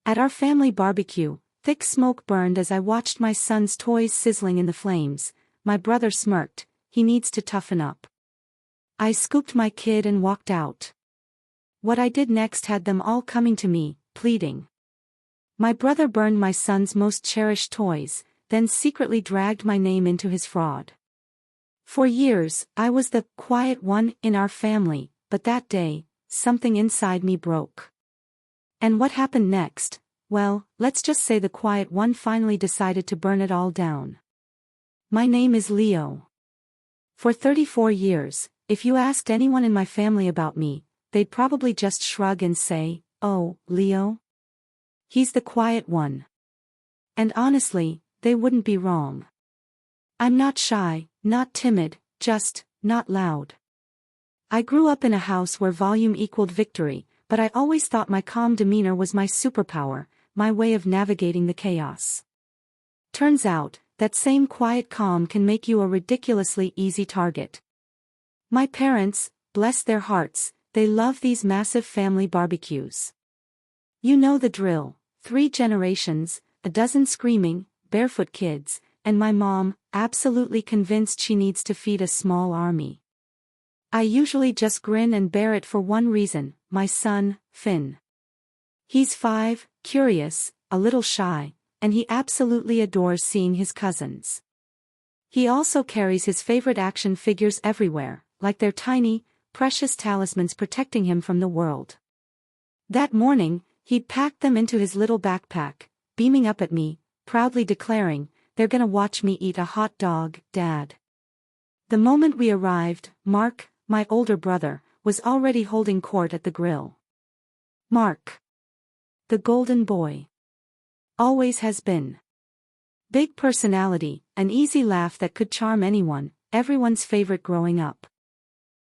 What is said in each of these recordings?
At our family barbecue, thick smoke burned as I watched my son's toys sizzling in the flames. My brother smirked, "He needs to toughen up." I scooped my kid and walked out. What I did next had them all coming to me, pleading. My brother burned my son's most cherished toys, then secretly dragged my name into his fraud. For years, I was the quiet one in our family, but that day, something inside me broke. And what happened next? Well, let's just say the quiet one finally decided to burn it all down. My name is Leo. For 34 years, if you asked anyone in my family about me, they'd probably just shrug and say, "Oh, Leo? He's the quiet one." And honestly, they wouldn't be wrong. I'm not shy, not timid, just not loud. I grew up in a house where volume equaled victory, but I always thought my calm demeanor was my superpower, my way of navigating the chaos. Turns out, that same quiet calm can make you a ridiculously easy target. My parents, bless their hearts, they love these massive family barbecues. You know the drill: 3 generations, a dozen screaming, barefoot kids, and my mom, absolutely convinced she needs to feed a small army. I usually just grin and bear it for one reason: my son, Finn. He's 5, curious, a little shy, and he absolutely adores seeing his cousins. He also carries his favorite action figures everywhere, like they're tiny, precious talismans protecting him from the world. That morning, he'd packed them into his little backpack, beaming up at me, proudly declaring, "They're gonna watch me eat a hot dog, Dad." The moment we arrived, Mark, my older brother, was already holding court at the grill. Mark, the golden boy. Always has been. Big personality, an easy laugh that could charm anyone, everyone's favorite growing up.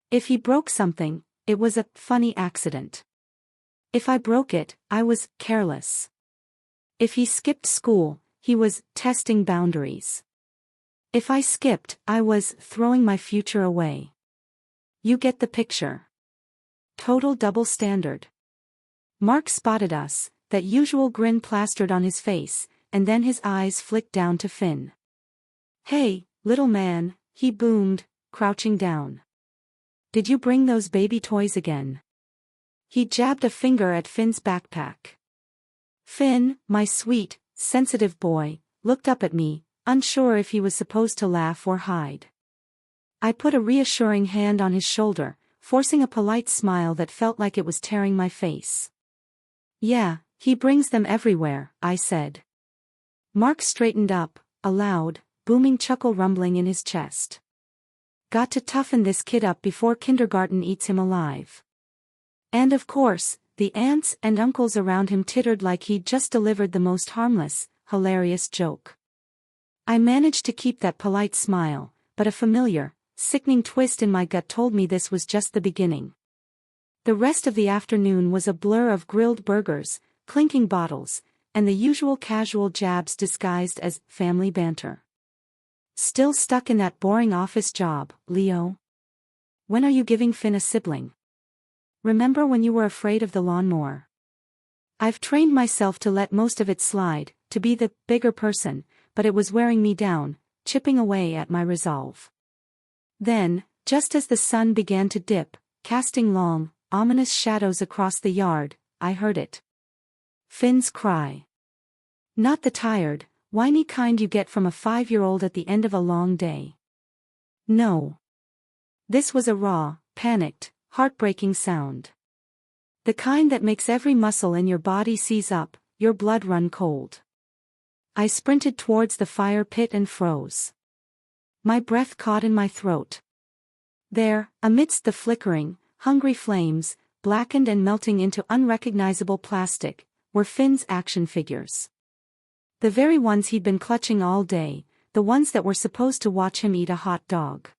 If he broke something, it was a funny accident. If I broke it, I was careless. If he skipped school, he was testing boundaries. If I skipped, I was throwing my future away. You get the picture. Total double standard. Mark spotted us, that usual grin plastered on his face, and then his eyes flicked down to Finn. "Hey, little man," he boomed, crouching down. "Did you bring those baby toys again?" He jabbed a finger at Finn's backpack. Finn, my sweet, sensitive boy, looked up at me, unsure if he was supposed to laugh or hide. I put a reassuring hand on his shoulder, forcing a polite smile that felt like it was tearing my face. "Yeah, he brings them everywhere," I said. Mark straightened up, a loud, booming chuckle rumbling in his chest. "Got to toughen this kid up before kindergarten eats him alive." And of course, the aunts and uncles around him tittered like he'd just delivered the most harmless, hilarious joke. I managed to keep that polite smile, but a familiar, sickening twist in my gut told me this was just the beginning. The rest of the afternoon was a blur of grilled burgers, clinking bottles, and the usual casual jabs disguised as family banter. "Still stuck in that boring office job, Leo? When are you giving Finn a sibling? Remember when you were afraid of the lawnmower? I've trained myself to let most of it slide, to be the bigger person, but it was wearing me down, chipping away at my resolve." Then, just as the sun began to dip, casting long, ominous shadows across the yard, I heard it. Finn's cry. Not the tired, whiny kind you get from a 5-year-old at the end of a long day. No. This was a raw, panicked, heartbreaking sound. The kind that makes every muscle in your body seize up, your blood run cold. I sprinted towards the fire pit and froze. My breath caught in my throat. There, amidst the flickering, hungry flames, blackened and melting into unrecognizable plastic, were Finn's action figures. The very ones he'd been clutching all day, the ones that were supposed to watch him eat a hot dog.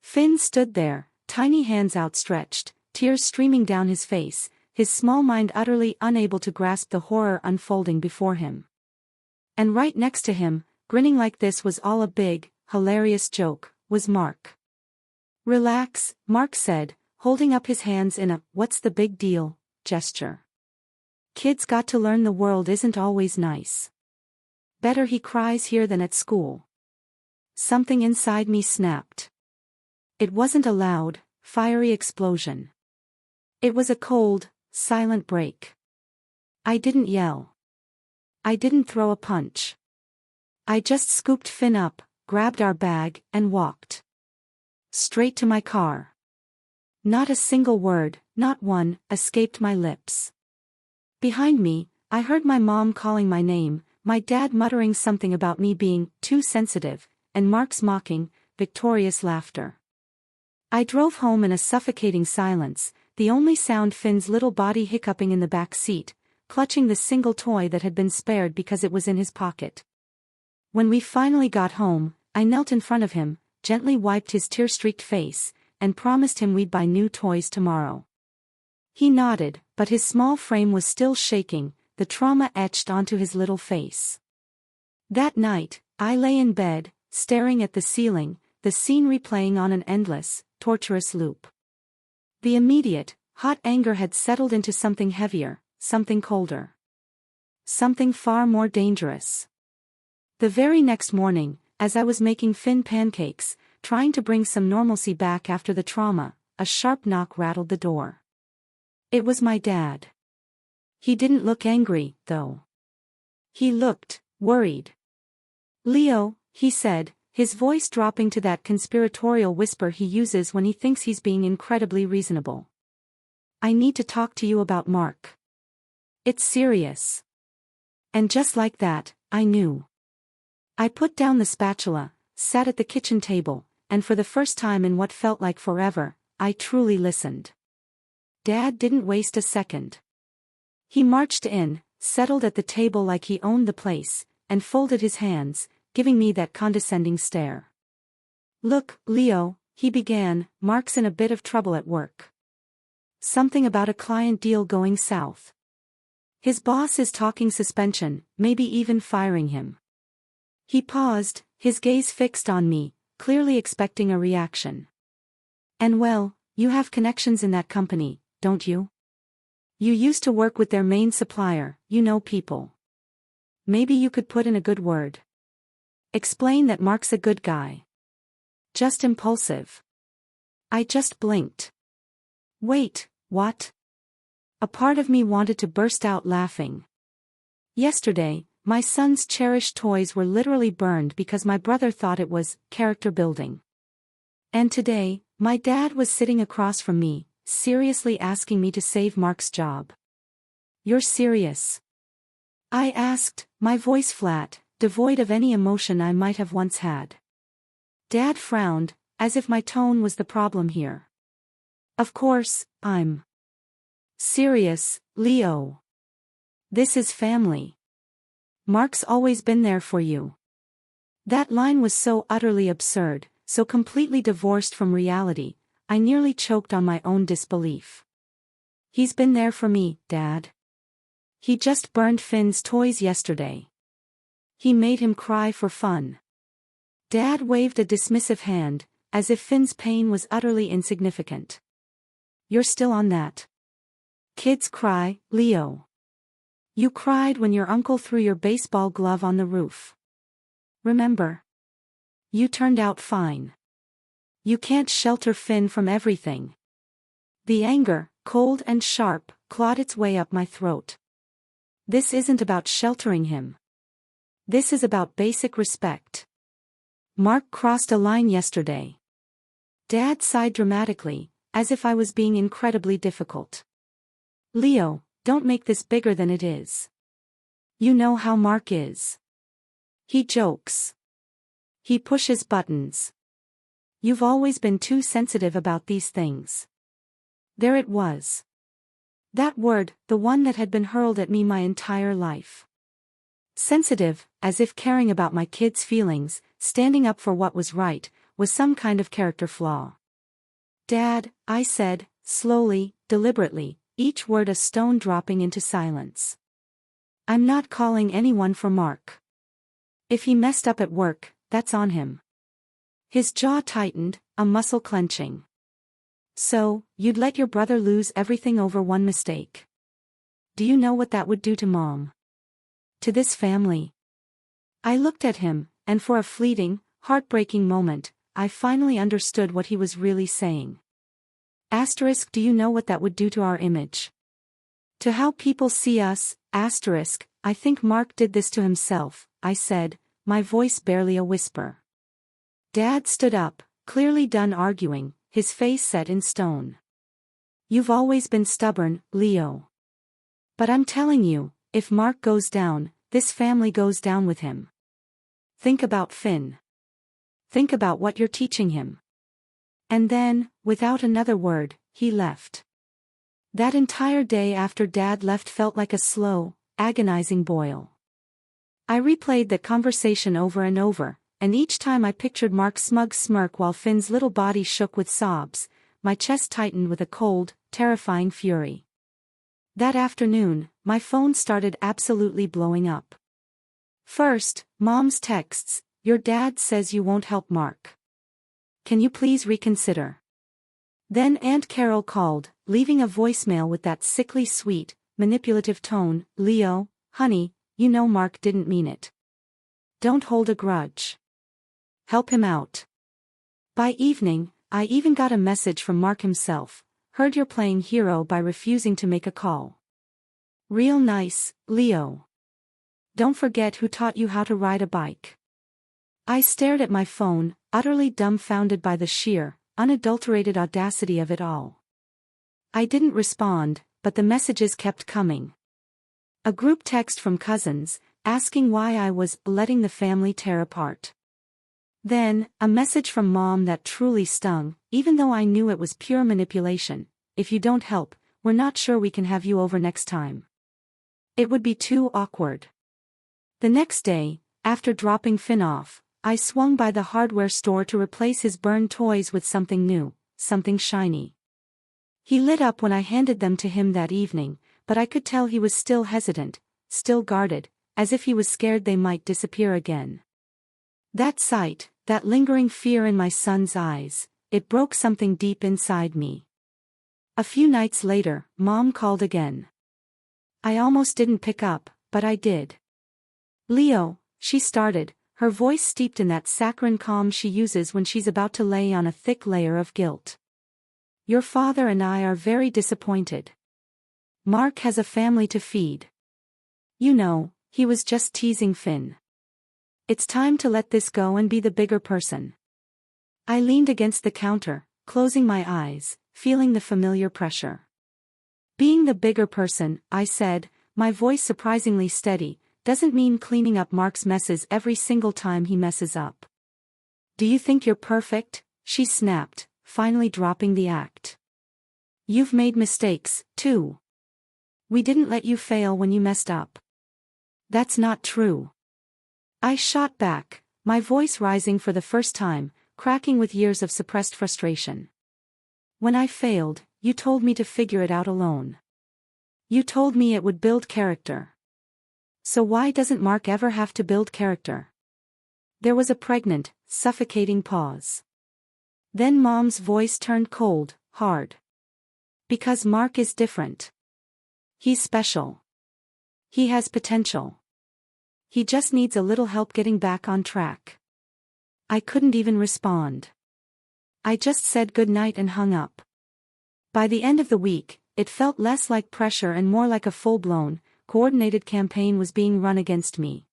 Finn stood there, tiny hands outstretched, tears streaming down his face, his small mind utterly unable to grasp the horror unfolding before him. And right next to him, grinning like this was all a big, hilarious joke, was Mark. "Relax," Mark said, holding up his hands in a "what's the big deal" gesture. Kids got to learn the world isn't always nice. Better he cries here than at school. Something inside me snapped. It wasn't a loud, fiery explosion. It was a cold, silent break. I didn't yell. I didn't throw a punch. I just scooped Finn up, grabbed our bag, and walked. Straight to my car. Not a single word, not one, escaped my lips. Behind me, I heard my mom calling my name, my dad muttering something about me being too sensitive, and Mark's mocking, victorious laughter. I drove home in a suffocating silence, the only sound Finn's little body hiccuping in the back seat, clutching the single toy that had been spared because it was in his pocket. When we finally got home, I knelt in front of him, gently wiped his tear-streaked face, and promised him we'd buy new toys tomorrow. He nodded, but his small frame was still shaking, the trauma etched onto his little face. That night, I lay in bed, staring at the ceiling, the scene replaying on an endless, torturous loop. The immediate, hot anger had settled into something heavier, something colder. Something far more dangerous. The very next morning, as I was making Finn pancakes, trying to bring some normalcy back after the trauma, a sharp knock rattled the door. It was my dad. He didn't look angry, though. He looked worried. "Leo," he said, his voice dropping to that conspiratorial whisper he uses when he thinks he's being incredibly reasonable. "I need to talk to you about Mark. It's serious." And just like that, I knew. I put down the spatula, sat at the kitchen table, and for the first time in what felt like forever, I truly listened. Dad didn't waste a second. He marched in, settled at the table like he owned the place, and folded his hands, giving me that condescending stare. "Look, Leo," he began, "Mark's in a bit of trouble at work. Something about a client deal going south. His boss is talking suspension, maybe even firing him." He paused, his gaze fixed on me, clearly expecting a reaction. "And well, you have connections in that company, don't you? You used to work with their main supplier, you know people. Maybe you could put in a good word. Explain that Mark's a good guy. Just impulsive." I just blinked. Wait, what? A part of me wanted to burst out laughing. Yesterday, my son's cherished toys were literally burned because my brother thought it was character building. And today, my dad was sitting across from me, seriously asking me to save Mark's job. "You're serious?" I asked, my voice flat, devoid of any emotion I might have once had. Dad frowned, as if my tone was the problem here. "Of course, I'm serious, Leo. This is family. Mark's always been there for you." That line was so utterly absurd, so completely divorced from reality, I nearly choked on my own disbelief. "He's been there for me, Dad. He just burned Finn's toys yesterday. He made him cry for fun." Dad waved a dismissive hand, as if Finn's pain was utterly insignificant. "You're still on that. Kids cry, Leo. You cried when your uncle threw your baseball glove on the roof. Remember? You turned out fine. You can't shelter Finn from everything." The anger, cold and sharp, clawed its way up my throat. This isn't about sheltering him. This is about basic respect. Mark crossed a line yesterday. Dad sighed dramatically, as if I was being incredibly difficult. "Leo, don't make this bigger than it is. You know how Mark is. He jokes. He pushes buttons. You've always been too sensitive about these things." There it was. That word, the one that had been hurled at me my entire life. Sensitive, as if caring about my kids' feelings, standing up for what was right, was some kind of character flaw. "Dad," I said, slowly, deliberately, each word a stone dropping into silence. "I'm not calling anyone for Mark. If he messed up at work, that's on him." His jaw tightened, a muscle clenching. "So, you'd let your brother lose everything over one mistake? do you know what that would do to Mom? To this family? I looked at him, and for a fleeting, heartbreaking moment, I finally understood what he was really saying. Asterisk, do you know what that would do to our image? To how people see us, asterisk, I think Mark did this to himself, I said, my voice barely a whisper. Dad stood up, clearly done arguing, his face set in stone. You've always been stubborn, Leo. But I'm telling you, if Mark goes down, this family goes down with him. Think about Finn. Think about what you're teaching him. And then, without another word, he left. That entire day after Dad left felt like a slow, agonizing boil. I replayed that conversation over and over, and each time I pictured Mark's smug smirk while Finn's little body shook with sobs, my chest tightened with a cold, terrifying fury. That afternoon, my phone started absolutely blowing up. First, Mom's texts, your dad says you won't help Mark. Can you please reconsider? Then Aunt Carol called, leaving a voicemail with that sickly sweet, manipulative tone, Leo, honey, you know Mark didn't mean it. Don't hold a grudge. Help him out. By evening, I even got a message from Mark himself, heard you're playing hero by refusing to make a call. Real nice, Leo. Don't forget who taught you how to ride a bike. I stared at my phone, utterly dumbfounded by the sheer, unadulterated audacity of it all. I didn't respond, but the messages kept coming. A group text from cousins, asking why I was letting the family tear apart. Then, a message from Mom that truly stung, even though I knew it was pure manipulation. If you don't help, we're not sure we can have you over next time. It would be too awkward. The next day, after dropping Finn off, I swung by the hardware store to replace his burned toys with something new, something shiny. He lit up when I handed them to him that evening, but I could tell he was still hesitant, still guarded, as if he was scared they might disappear again. That sight, that lingering fear in my son's eyes, it broke something deep inside me. A few nights later, Mom called again. I almost didn't pick up, but I did. Leo, she started, her voice steeped in that saccharine calm she uses when she's about to lay on a thick layer of guilt. Your father and I are very disappointed. Mark has a family to feed. You know, he was just teasing Finn. It's time to let this go and be the bigger person. I leaned against the counter, closing my eyes, feeling the familiar pressure. Being the bigger person, I said, my voice surprisingly steady, doesn't mean cleaning up Mark's messes every single time he messes up. Do you think you're perfect? She snapped, finally dropping the act. You've made mistakes, too. We didn't let you fail when you messed up. That's not true. I shot back, my voice rising for the first time, cracking with years of suppressed frustration. When I failed, you told me to figure it out alone. You told me it would build character. So why doesn't Mark ever have to build character? There was a pregnant, suffocating pause. Then Mom's voice turned cold, hard. Because Mark is different. He's special. He has potential. He just needs a little help getting back on track. I couldn't even respond. I just said goodnight and hung up. By the end of the week, it felt less like pressure and more like a full-blown, coordinated campaign was being run against me.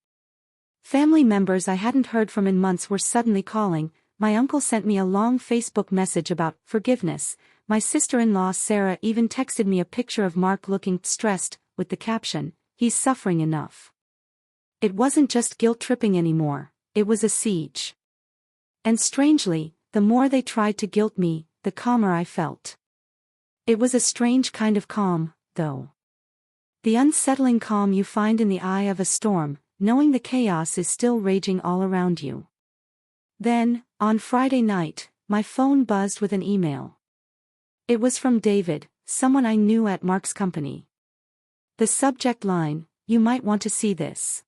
Family members I hadn't heard from in months were suddenly calling. My uncle sent me a long Facebook message about forgiveness. My sister-in-law Sarah even texted me a picture of Mark looking stressed, with the caption, "He's suffering enough." It wasn't just guilt-tripping anymore, it was a siege. And strangely, the more they tried to guilt me, the calmer I felt. It was a strange kind of calm, though. The unsettling calm you find in the eye of a storm, knowing the chaos is still raging all around you. Then, on Friday night, my phone buzzed with an email. It was from David, someone I knew at Mark's company. The subject line, "You might want to see this."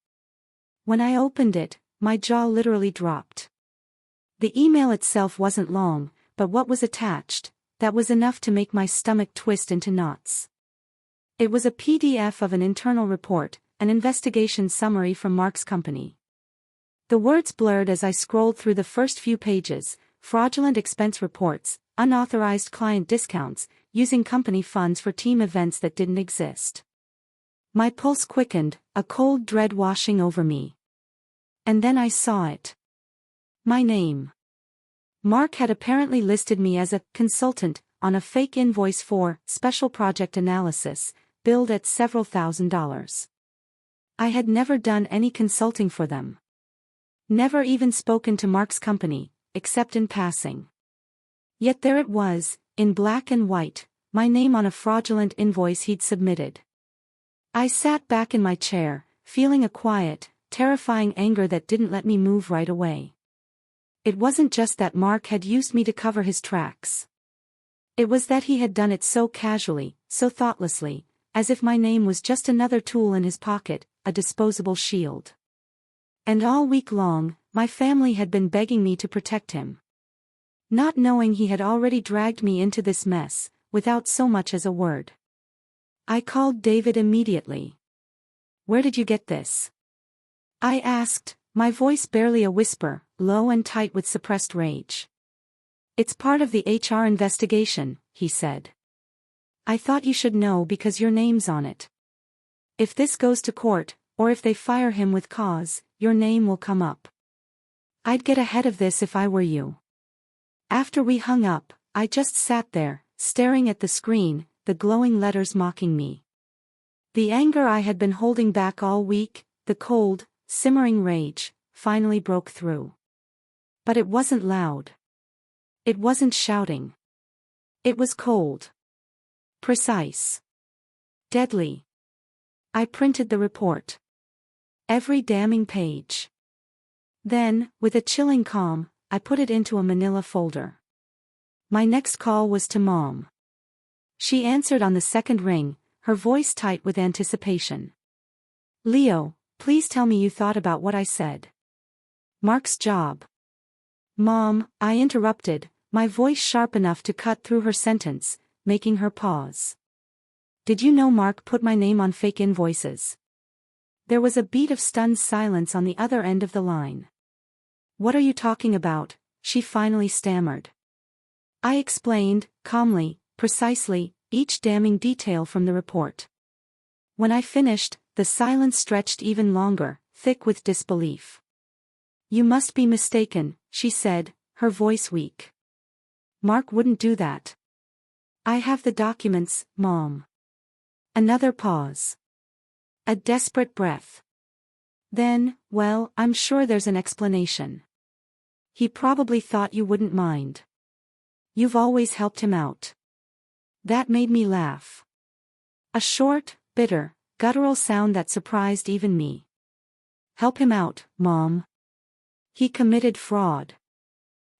When I opened it, my jaw literally dropped. The email itself wasn't long, but what was attached, that was enough to make my stomach twist into knots. It was a PDF of an internal report, an investigation summary from Mark's company. The words blurred as I scrolled through the first few pages: fraudulent expense reports, unauthorized client discounts, using company funds for team events that didn't exist. My pulse quickened, a cold dread washing over me. And then I saw it. My name. Mark had apparently listed me as a consultant on a fake invoice for special project analysis, billed at several $1,000s. I had never done any consulting for them. Never even spoken to Mark's company, except in passing. Yet there it was, in black and white, my name on a fraudulent invoice he'd submitted. I sat back in my chair, feeling a quiet, terrifying anger that didn't let me move right away. It wasn't just that Mark had used me to cover his tracks. It was that he had done it so casually, so thoughtlessly, as if my name was just another tool in his pocket, a disposable shield. And all week long, my family had been begging me to protect him. Not knowing he had already dragged me into this mess, without so much as a word. I called David immediately. "Where did you get this?" I asked, my voice barely a whisper, low and tight with suppressed rage. "It's part of the HR investigation," he said. "I thought you should know because your name's on it. If this goes to court, or if they fire him with cause, your name will come up. I'd get ahead of this if I were you." After we hung up, I just sat there, staring at the screen, the glowing letters mocking me. The anger I had been holding back all week, the cold, simmering rage, finally broke through. But it wasn't loud. It wasn't shouting. It was cold. Precise. Deadly. I printed the report. Every damning page. Then, with a chilling calm, I put it into a manila folder. My next call was to Mom. She answered on the second ring, her voice tight with anticipation. "Leo, please tell me you thought about what I said." "Mark's job." "Mom," I interrupted, my voice sharp enough to cut through her sentence, making her pause. "Did you know Mark put my name on fake invoices?" There was a beat of stunned silence on the other end of the line. "What are you talking about?" she finally stammered. I explained, calmly, precisely, each damning detail from the report. When I finished, the silence stretched even longer, thick with disbelief. "You must be mistaken," she said, her voice weak. "Mark wouldn't do that." "I have the documents, Mom." Another pause. A desperate breath. Then, "Well, I'm sure there's an explanation. He probably thought you wouldn't mind. You've always helped him out." That made me laugh. A short, bitter, guttural sound that surprised even me. "Help him out, Mom. He committed fraud.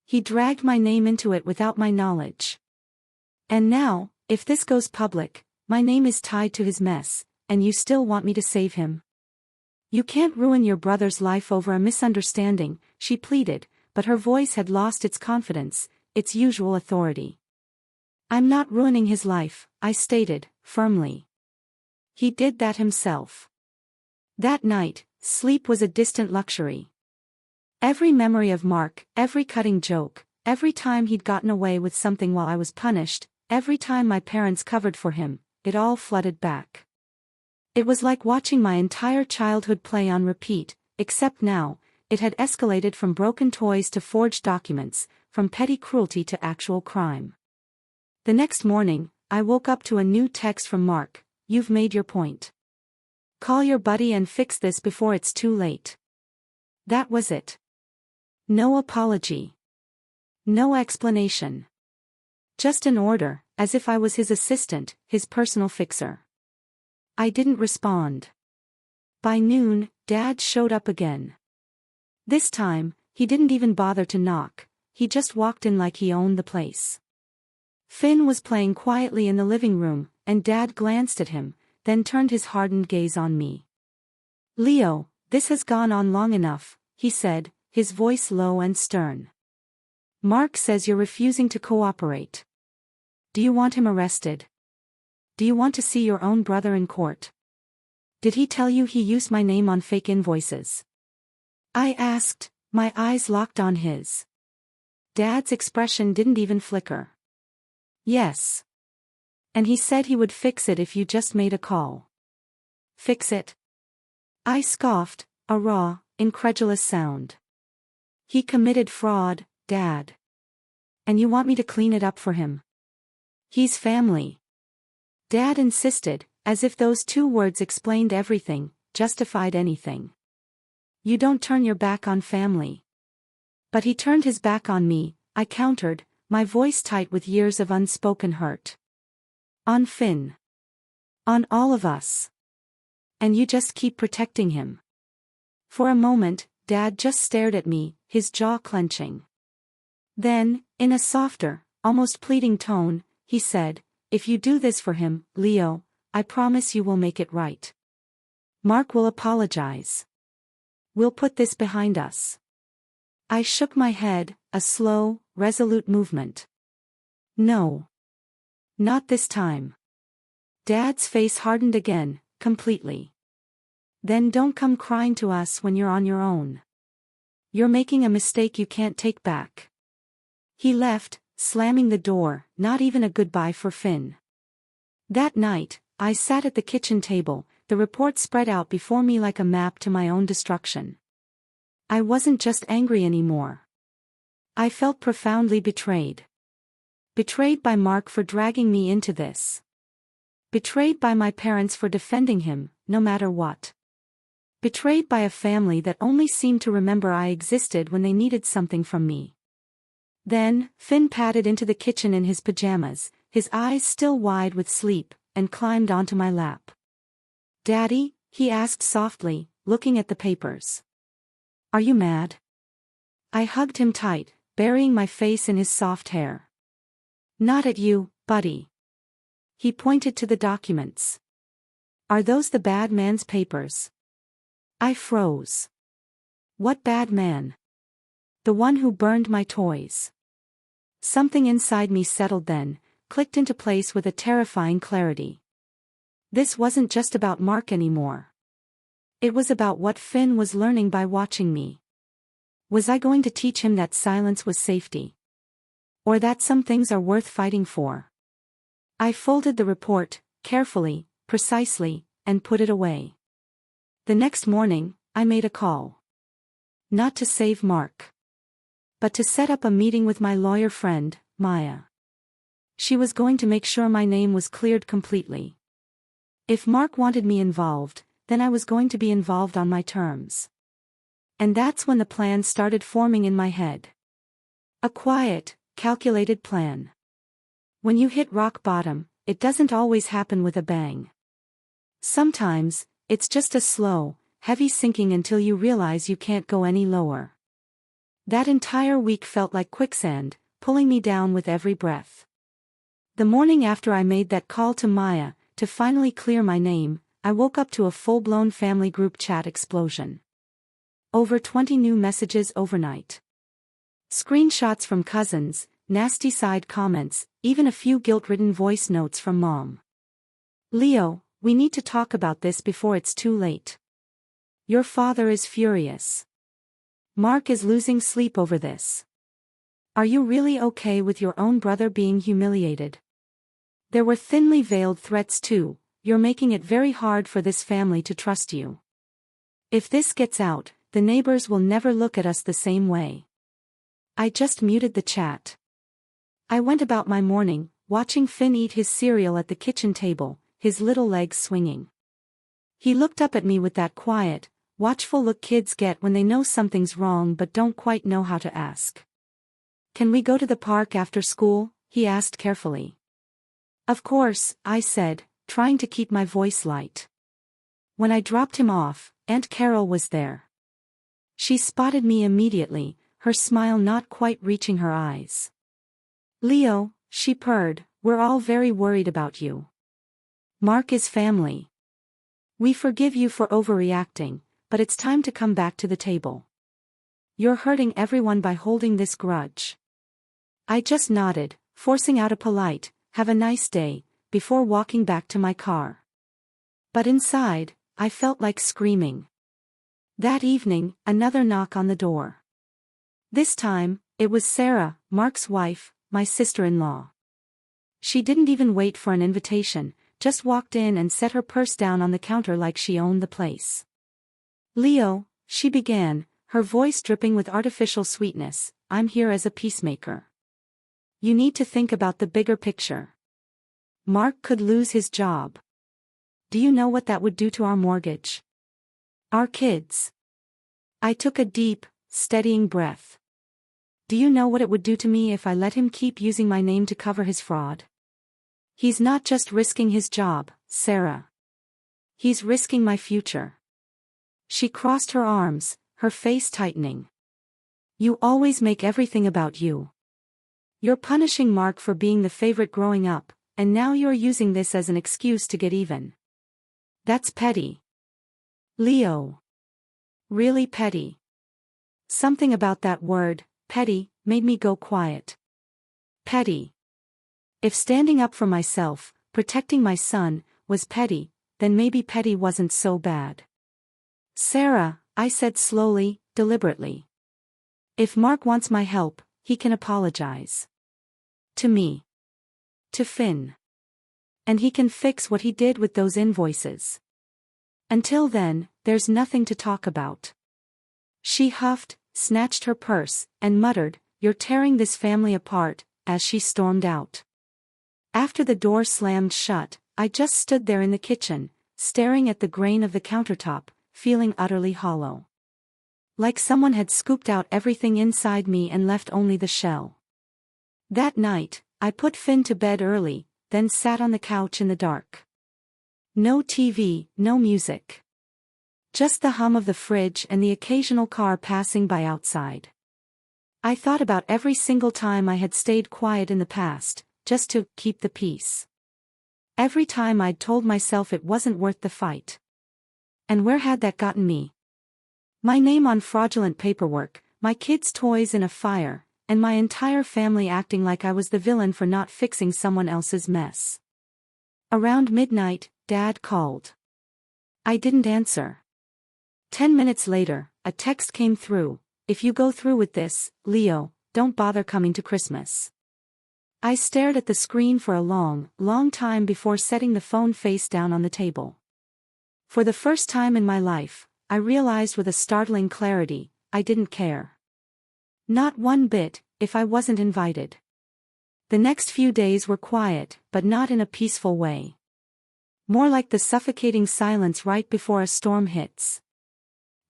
He dragged my name into it without my knowledge. And now, if this goes public, my name is tied to his mess, and you still want me to save him? You can't ruin your brother's life over a misunderstanding," she pleaded, but her voice had lost its confidence, its usual authority. "I'm not ruining his life," I stated, firmly. "He did that himself." That night, sleep was a distant luxury. Every memory of Mark, every cutting joke, every time he'd gotten away with something while I was punished, every time my parents covered for him, it all flooded back. It was like watching my entire childhood play on repeat, except now, it had escalated from broken toys to forged documents, from petty cruelty to actual crime. The next morning, I woke up to a new text from Mark: "You've made your point. Call your buddy and fix this before it's too late." That was it. No apology. No explanation. Just an order, as if I was his assistant, his personal fixer. I didn't respond. By noon, Dad showed up again. This time, he didn't even bother to knock, he just walked in like he owned the place. Finn was playing quietly in the living room, and Dad glanced at him, then turned his hardened gaze on me. "Leo, this has gone on long enough," he said, his voice low and stern. "Mark says you're refusing to cooperate. Do you want him arrested?" do you want to see your own brother in court? Did he tell you he used my name on fake invoices? I asked, my eyes locked on his. Dad's expression didn't even flicker. Yes. And he said he would fix it if you just made a call. Fix it? I scoffed, a raw, incredulous sound. He committed fraud, Dad. And you want me to clean it up for him? He's family. Dad insisted, as if those two words explained everything, justified anything. You don't turn your back on family. But he turned his back on me, I countered, my voice tight with years of unspoken hurt. On Finn. On all of us. And you just keep protecting him. For a moment, Dad just stared at me, his jaw clenching. Then, in a softer, almost pleading tone, he said, if you do this for him, Leo, I promise you will make it right. Mark will apologize. We'll put this behind us. I shook my head, a slow, resolute movement. No. Not this time. Dad's face hardened again, completely. Then don't come crying to us when you're on your own. You're making a mistake you can't take back. He left, slamming the door, not even a goodbye for Finn. That night, I sat at the kitchen table, the report spread out before me like a map to my own destruction. I wasn't just angry anymore. I felt profoundly betrayed. Betrayed by Mark for dragging me into this. Betrayed by my parents for defending him, no matter what. Betrayed by a family that only seemed to remember I existed when they needed something from me. Then, Finn padded into the kitchen in his pajamas, his eyes still wide with sleep, and climbed onto my lap. Daddy, he asked softly, looking at the papers. Are you mad? I hugged him tight, burying my face in his soft hair. Not at you, buddy. He pointed to the documents. Are those the bad man's papers? I froze. What bad man? The one who burned my toys. Something inside me settled then, clicked into place with a terrifying clarity. This wasn't just about Mark anymore. It was about what Finn was learning by watching me. Was I going to teach him that silence was safety? Or that some things are worth fighting for? I folded the report, carefully, precisely, and put it away. The next morning, I made a call. Not to save Mark. But to set up a meeting with my lawyer friend, Maya. She was going to make sure my name was cleared completely. If Mark wanted me involved, then I was going to be involved on my terms. And that's when the plan started forming in my head. A quiet, calculated plan. When you hit rock bottom, it doesn't always happen with a bang. Sometimes, it's just a slow, heavy sinking until you realize you can't go any lower. That entire week felt like quicksand, pulling me down with every breath. The morning after I made that call to Maya, to finally clear my name, I woke up to a full-blown family group chat explosion. Over 20 new messages overnight. Screenshots from cousins, nasty side comments, even a few guilt-ridden voice notes from Mom. Leo, we need to talk about this before it's too late. Your father is furious. Mark is losing sleep over this. Are you really okay with your own brother being humiliated? There were thinly veiled threats too. You're making it very hard for this family to trust you. If this gets out, the neighbors will never look at us the same way. I just muted the chat. I went about my morning, watching Finn eat his cereal at the kitchen table, his little legs swinging. He looked up at me with that quiet, watchful look kids get when they know something's wrong but don't quite know how to ask. Can we go to the park after school? He asked carefully. Of course, I said, trying to keep my voice light. When I dropped him off, Aunt Carol was there. She spotted me immediately, her smile not quite reaching her eyes. Leo, she purred, we're all very worried about you. Mark is family. We forgive you for overreacting, but it's time to come back to the table. You're hurting everyone by holding this grudge. I just nodded, forcing out a polite, have a nice day, before walking back to my car. But inside, I felt like screaming. That evening, another knock on the door. This time, it was Sarah, Mark's wife, my sister-in-law. She didn't even wait for an invitation, just walked in and set her purse down on the counter like she owned the place. "Leo," she began, her voice dripping with artificial sweetness, "I'm here as a peacemaker. You need to think about the bigger picture. Mark could lose his job. Do you know what that would do to our mortgage? Our kids?" I took a deep, steadying breath. "Do you know what it would do to me if I let him keep using my name to cover his fraud? He's not just risking his job, Sarah. He's risking my future." She crossed her arms, her face tightening. "You always make everything about you. You're punishing Mark for being the favorite growing up, and now you're using this as an excuse to get even. That's petty. Leo. Really petty." Something about that word, petty, made me go quiet. Petty. If standing up for myself, protecting my son, was petty, then maybe petty wasn't so bad. "Sarah," I said slowly, deliberately. "If Mark wants my help, he can apologize. To me. To Finn. And he can fix what he did with those invoices. Until then, there's nothing to talk about." She huffed, snatched her purse, and muttered, "You're tearing this family apart," as she stormed out. After the door slammed shut, I just stood there in the kitchen, staring at the grain of the countertop, feeling utterly hollow. Like someone had scooped out everything inside me and left only the shell. That night, I put Finn to bed early, then sat on the couch in the dark. No TV, no music. Just the hum of the fridge and the occasional car passing by outside. I thought about every single time I had stayed quiet in the past, just to keep the peace. Every time I'd told myself it wasn't worth the fight. And where had that gotten me? My name on fraudulent paperwork, my kids' toys in a fire, and my entire family acting like I was the villain for not fixing someone else's mess. Around midnight, Dad called. I didn't answer. 10 minutes later, a text came through, "If you go through with this, Leo, don't bother coming to Christmas." I stared at the screen for a long, long time before setting the phone face down on the table. For the first time in my life, I realized with a startling clarity, I didn't care. Not one bit, if I wasn't invited. The next few days were quiet, but not in a peaceful way. More like the suffocating silence right before a storm hits.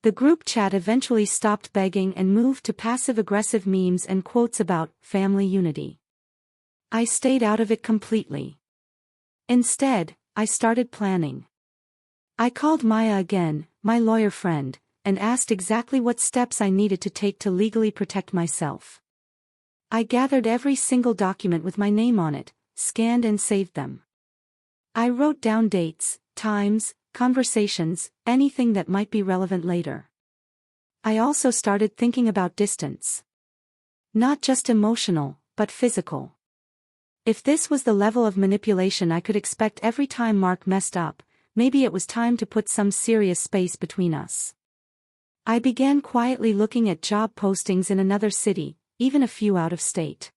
The group chat eventually stopped begging and moved to passive-aggressive memes and quotes about family unity. I stayed out of it completely. Instead, I started planning. I called Maya again, my lawyer friend, and asked exactly what steps I needed to take to legally protect myself. I gathered every single document with my name on it, scanned and saved them. I wrote down dates, times, conversations, anything that might be relevant later. I also started thinking about distance. Not just emotional, but physical. If this was the level of manipulation I could expect every time Mark messed up, maybe it was time to put some serious space between us. I began quietly looking at job postings in another city, even a few out of state.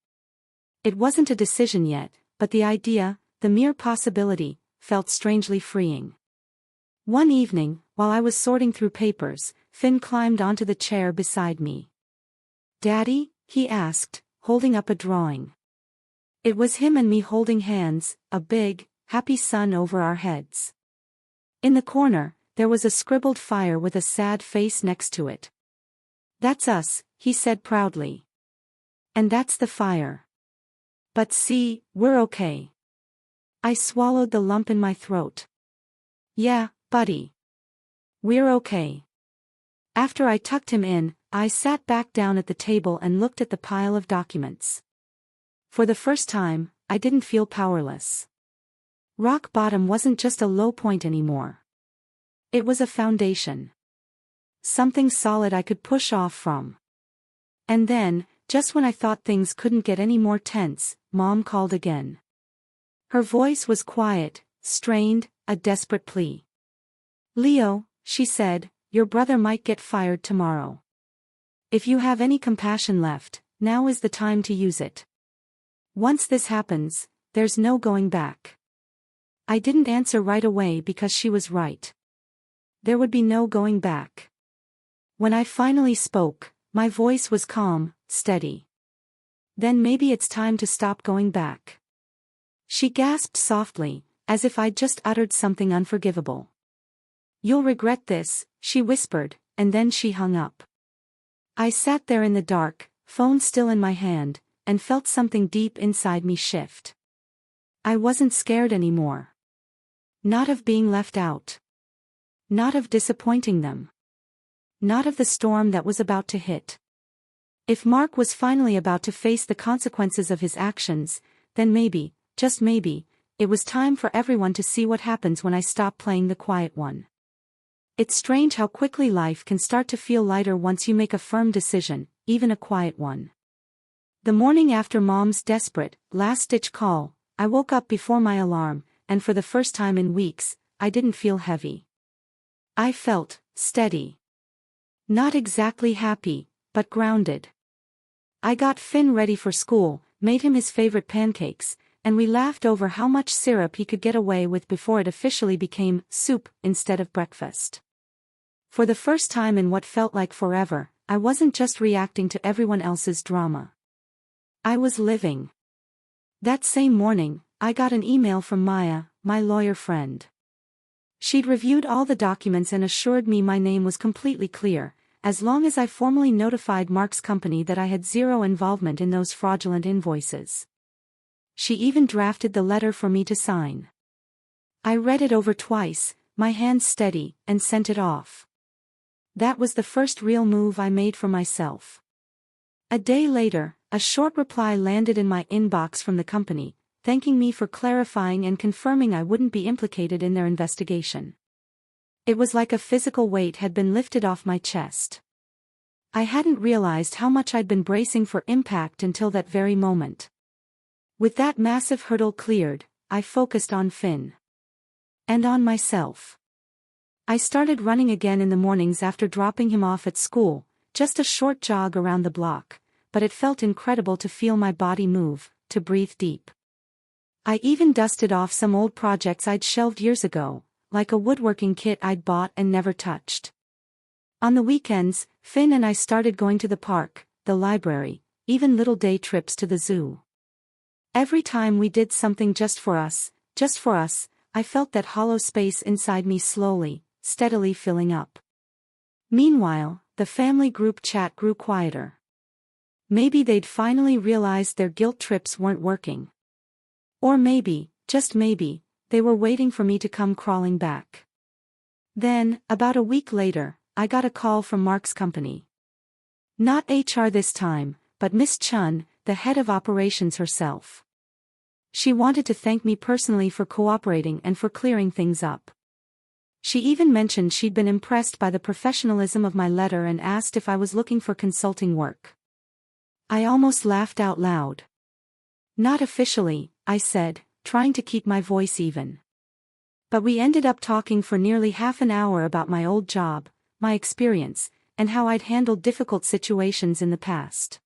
It wasn't a decision yet, but the idea, the mere possibility, felt strangely freeing. One evening, while I was sorting through papers, Finn climbed onto the chair beside me. "Daddy?" he asked, holding up a drawing. It was him and me holding hands, a big, happy sun over our heads. In the corner, there was a scribbled fire with a sad face next to it. "That's us," he said proudly. "And that's the fire. But see, we're okay." I swallowed the lump in my throat. "Yeah, buddy. We're okay." After I tucked him in, I sat back down at the table and looked at the pile of documents. For the first time, I didn't feel powerless. Rock bottom wasn't just a low point anymore. It was a foundation. Something solid I could push off from. And then, just when I thought things couldn't get any more tense, Mom called again. Her voice was quiet, strained, a desperate plea. "Leo," she said, "your brother might get fired tomorrow. If you have any compassion left, now is the time to use it. Once this happens, there's no going back." I didn't answer right away because she was right. There would be no going back. When I finally spoke, my voice was calm, steady. "Then maybe it's time to stop going back." She gasped softly, as if I'd just uttered something unforgivable. "You'll regret this," she whispered, and then she hung up. I sat there in the dark, phone still in my hand, and felt something deep inside me shift. I wasn't scared anymore. Not of being left out. Not of disappointing them. Not of the storm that was about to hit. If Mark was finally about to face the consequences of his actions, then maybe, just maybe, it was time for everyone to see what happens when I stop playing the quiet one. It's strange how quickly life can start to feel lighter once you make a firm decision, even a quiet one. The morning after Mom's desperate, last-ditch call, I woke up before my alarm, and for the first time in weeks, I didn't feel heavy. I felt steady. Not exactly happy, but grounded. I got Finn ready for school, made him his favorite pancakes, and we laughed over how much syrup he could get away with before it officially became soup instead of breakfast. For the first time in what felt like forever, I wasn't just reacting to everyone else's drama. I was living. That same morning, I got an email from Maya, my lawyer friend. She'd reviewed all the documents and assured me my name was completely clear, as long as I formally notified Mark's company that I had zero involvement in those fraudulent invoices. She even drafted the letter for me to sign. I read it over twice, my hands steady, and sent it off. That was the first real move I made for myself. A day later, a short reply landed in my inbox from the company, thanking me for clarifying and confirming I wouldn't be implicated in their investigation. It was like a physical weight had been lifted off my chest. I hadn't realized how much I'd been bracing for impact until that very moment. With that massive hurdle cleared, I focused on Finn. And on myself. I started running again in the mornings after dropping him off at school, just a short jog around the block, but it felt incredible to feel my body move, to breathe deep. I even dusted off some old projects I'd shelved years ago, like a woodworking kit I'd bought and never touched. On the weekends, Finn and I started going to the park, the library, even little day trips to the zoo. Every time we did something just for us, I felt that hollow space inside me slowly, steadily filling up. Meanwhile, the family group chat grew quieter. Maybe they'd finally realized their guilt trips weren't working. Or maybe, just maybe, they were waiting for me to come crawling back. Then, about a week later, I got a call from Mark's company. Not HR this time, but Miss Chun, the head of operations herself. She wanted to thank me personally for cooperating and for clearing things up. She even mentioned she'd been impressed by the professionalism of my letter and asked if I was looking for consulting work. I almost laughed out loud. "Not officially," I said, trying to keep my voice even. But we ended up talking for nearly half an hour about my old job, my experience, and how I'd handled difficult situations in the past.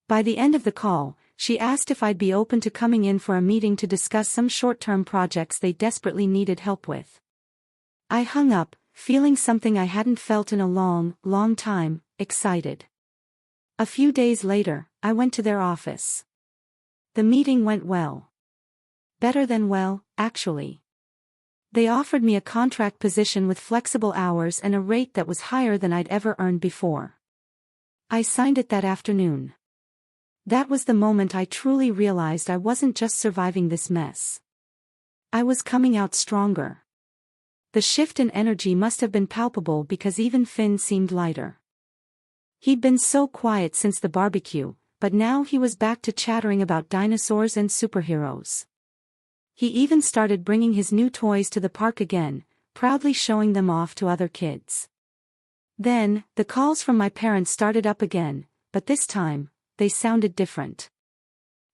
By the end of the call, she asked if I'd be open to coming in for a meeting to discuss some short-term projects they desperately needed help with. I hung up, feeling something I hadn't felt in a long, long time, excited. A few days later, I went to their office. The meeting went well. Better than well, actually. They offered me a contract position with flexible hours and a rate that was higher than I'd ever earned before. I signed it that afternoon. That was the moment I truly realized I wasn't just surviving this mess. I was coming out stronger. The shift in energy must have been palpable because even Finn seemed lighter. He'd been so quiet since the barbecue, but now he was back to chattering about dinosaurs and superheroes. He even started bringing his new toys to the park again, proudly showing them off to other kids. Then, the calls from my parents started up again, but this time, they sounded different.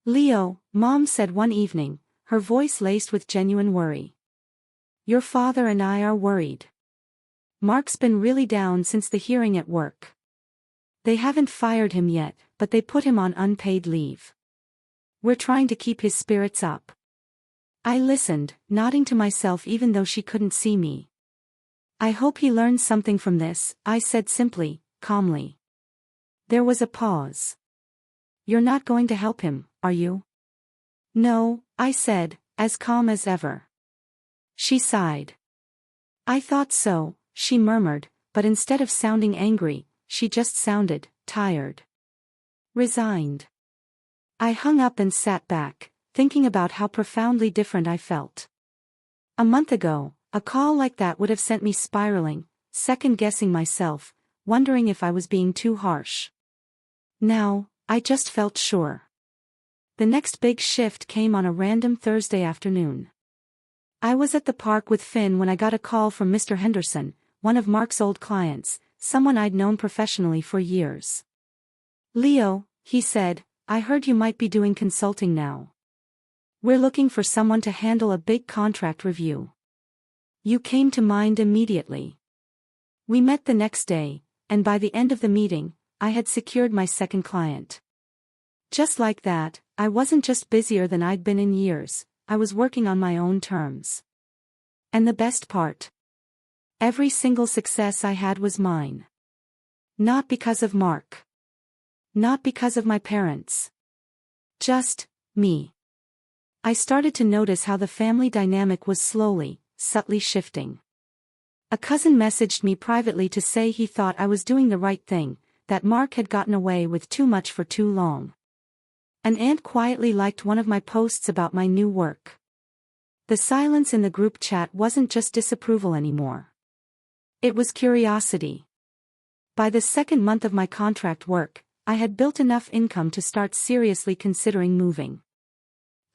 "Leo," Mom said one evening, her voice laced with genuine worry. Your father and I are worried. Mark's been really down since the hearing at work. They haven't fired him yet, but they put him on unpaid leave. We're trying to keep his spirits up. I listened, nodding to myself even though she couldn't see me. I hope he learns something from this, I said simply, calmly. There was a pause. You're not going to help him, are you? No, I said, as calm as ever. She sighed. I thought so, she murmured, but instead of sounding angry, she just sounded tired. Resigned. I hung up and sat back, thinking about how profoundly different I felt. A month ago, a call like that would have sent me spiraling, second-guessing myself, wondering if I was being too harsh. Now, I just felt sure. The next big shift came on a random Thursday afternoon. I was at the park with Finn when I got a call from Mr. Henderson, one of Mark's old clients, someone I'd known professionally for years. Leo, he said, I heard you might be doing consulting now. We're looking for someone to handle a big contract review. You came to mind immediately. We met the next day, and by the end of the meeting, I had secured my second client. Just like that, I wasn't just busier than I'd been in years, I was working on my own terms. And the best part? Every single success I had was mine. Not because of Mark. Not because of my parents. Just me. I started to notice how the family dynamic was slowly, subtly shifting. A cousin messaged me privately to say he thought I was doing the right thing, that Mark had gotten away with too much for too long. An aunt quietly liked one of my posts about my new work. The silence in the group chat wasn't just disapproval anymore. It was curiosity. By the second month of my contract work, I had built enough income to start seriously considering moving.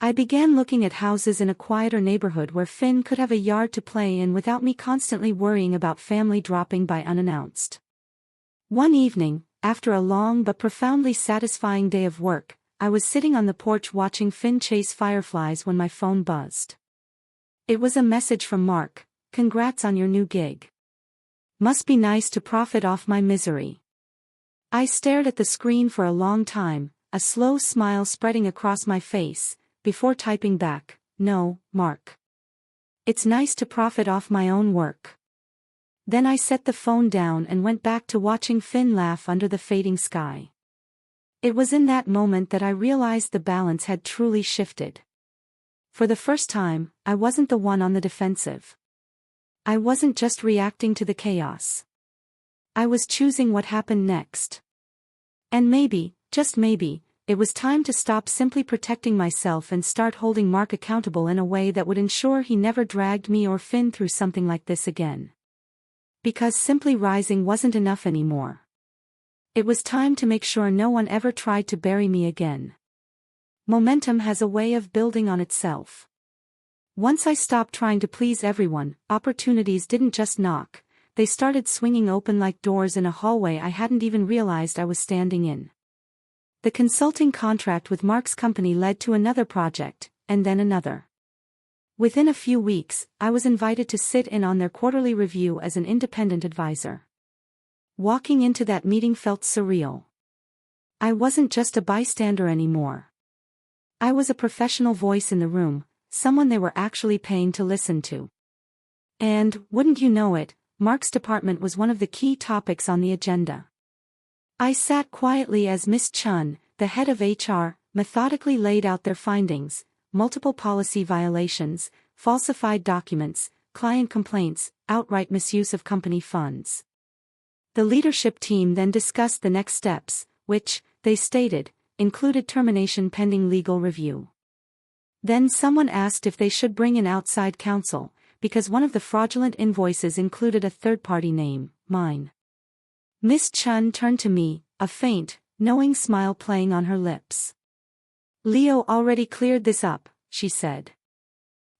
I began looking at houses in a quieter neighborhood where Finn could have a yard to play in without me constantly worrying about family dropping by unannounced. One evening, after a long but profoundly satisfying day of work, I was sitting on the porch watching Finn chase fireflies when my phone buzzed. It was a message from Mark, "Congrats on your new gig. Must be nice to profit off my misery." I stared at the screen for a long time, a slow smile spreading across my face, before typing back, "No, Mark. It's nice to profit off my own work." Then I set the phone down and went back to watching Finn laugh under the fading sky. It was in that moment that I realized the balance had truly shifted. For the first time, I wasn't the one on the defensive. I wasn't just reacting to the chaos. I was choosing what happened next. And maybe, just maybe, it was time to stop simply protecting myself and start holding Mark accountable in a way that would ensure he never dragged me or Finn through something like this again. Because simply rising wasn't enough anymore. It was time to make sure no one ever tried to bury me again. Momentum has a way of building on itself. Once I stopped trying to please everyone, opportunities didn't just knock, they started swinging open like doors in a hallway I hadn't even realized I was standing in. The consulting contract with Mark's company led to another project, and then another. Within a few weeks, I was invited to sit in on their quarterly review as an independent advisor. Walking into that meeting felt surreal. I wasn't just a bystander anymore. I was a professional voice in the room, someone they were actually paying to listen to. And, wouldn't you know it, Mark's department was one of the key topics on the agenda. I sat quietly as Miss Chun, the head of HR, methodically laid out their findings: multiple policy violations, falsified documents, client complaints, outright misuse of company funds. The leadership team then discussed the next steps, which, they stated, included termination pending legal review. Then someone asked if they should bring in outside counsel, because one of the fraudulent invoices included a third-party name, mine. Miss Chun turned to me, a faint, knowing smile playing on her lips. "Leo already cleared this up," she said.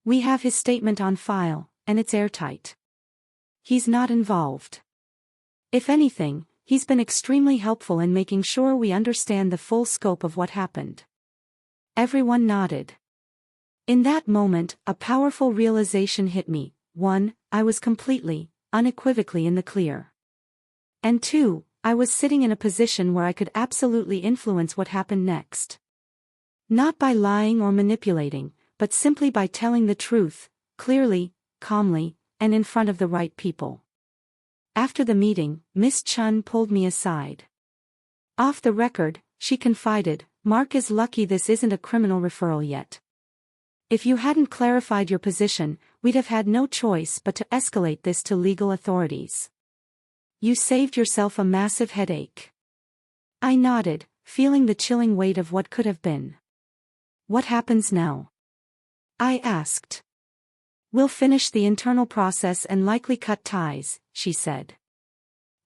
"We have his statement on file, and it's airtight. He's not involved. If anything, he's been extremely helpful in making sure we understand the full scope of what happened." Everyone nodded. In that moment, a powerful realization hit me. 1. I was completely, unequivocally in the clear. And 2. I was sitting in a position where I could absolutely influence what happened next. Not by lying or manipulating, but simply by telling the truth, clearly, calmly, and in front of the right people. After the meeting, Miss Chun pulled me aside. Off the record, she confided, "Mark is lucky this isn't a criminal referral yet. If you hadn't clarified your position, we'd have had no choice but to escalate this to legal authorities. You saved yourself a massive headache." I nodded, feeling the chilling weight of what could have been. "What happens now?" I asked. "We'll finish the internal process and likely cut ties," she said.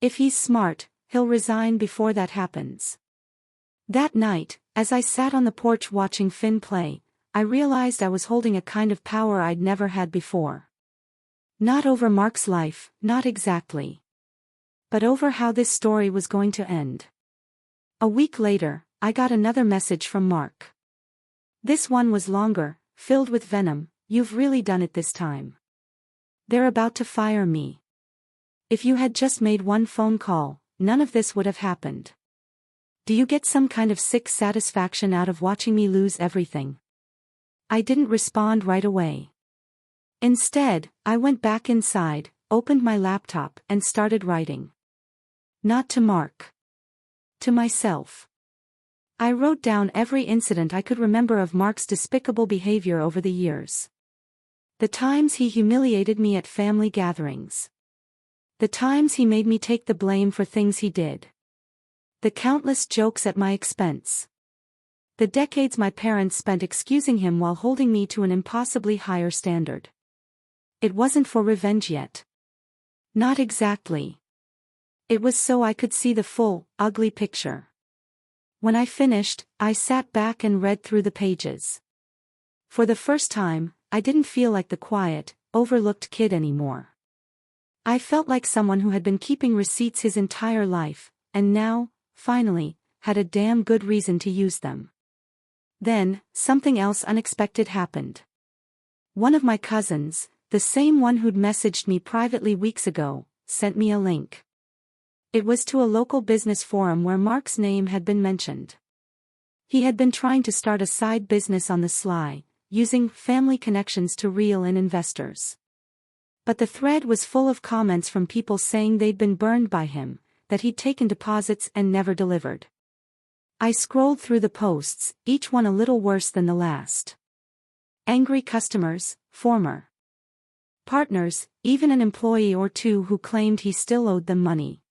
"If he's smart, he'll resign before that happens." That night, as I sat on the porch watching Finn play, I realized I was holding a kind of power I'd never had before. Not over Mark's life, not exactly. But over how this story was going to end. A week later, I got another message from Mark. This one was longer, filled with venom. "You've really done it this time. They're about to fire me. If you had just made one phone call, none of this would have happened. Do you get some kind of sick satisfaction out of watching me lose everything?" I didn't respond right away. Instead, I went back inside, opened my laptop, and started writing. Not to Mark. To myself. I wrote down every incident I could remember of Mark's despicable behavior over the years. The times he humiliated me at family gatherings. The times he made me take the blame for things he did. The countless jokes at my expense. The decades my parents spent excusing him while holding me to an impossibly higher standard. It wasn't for revenge yet. Not exactly. It was so I could see the full, ugly picture. When I finished, I sat back and read through the pages. For the first time, I didn't feel like the quiet, overlooked kid anymore. I felt like someone who had been keeping receipts his entire life, and now, finally, had a damn good reason to use them. Then, something else unexpected happened. One of my cousins, the same one who'd messaged me privately weeks ago, sent me a link. It was to a local business forum where Mark's name had been mentioned. He had been trying to start a side business on the sly, using family connections to reel in investors. But the thread was full of comments from people saying they'd been burned by him, that he'd taken deposits and never delivered. I scrolled through the posts, each one a little worse than the last. Angry customers, former partners, even an employee or two who claimed he still owed them money.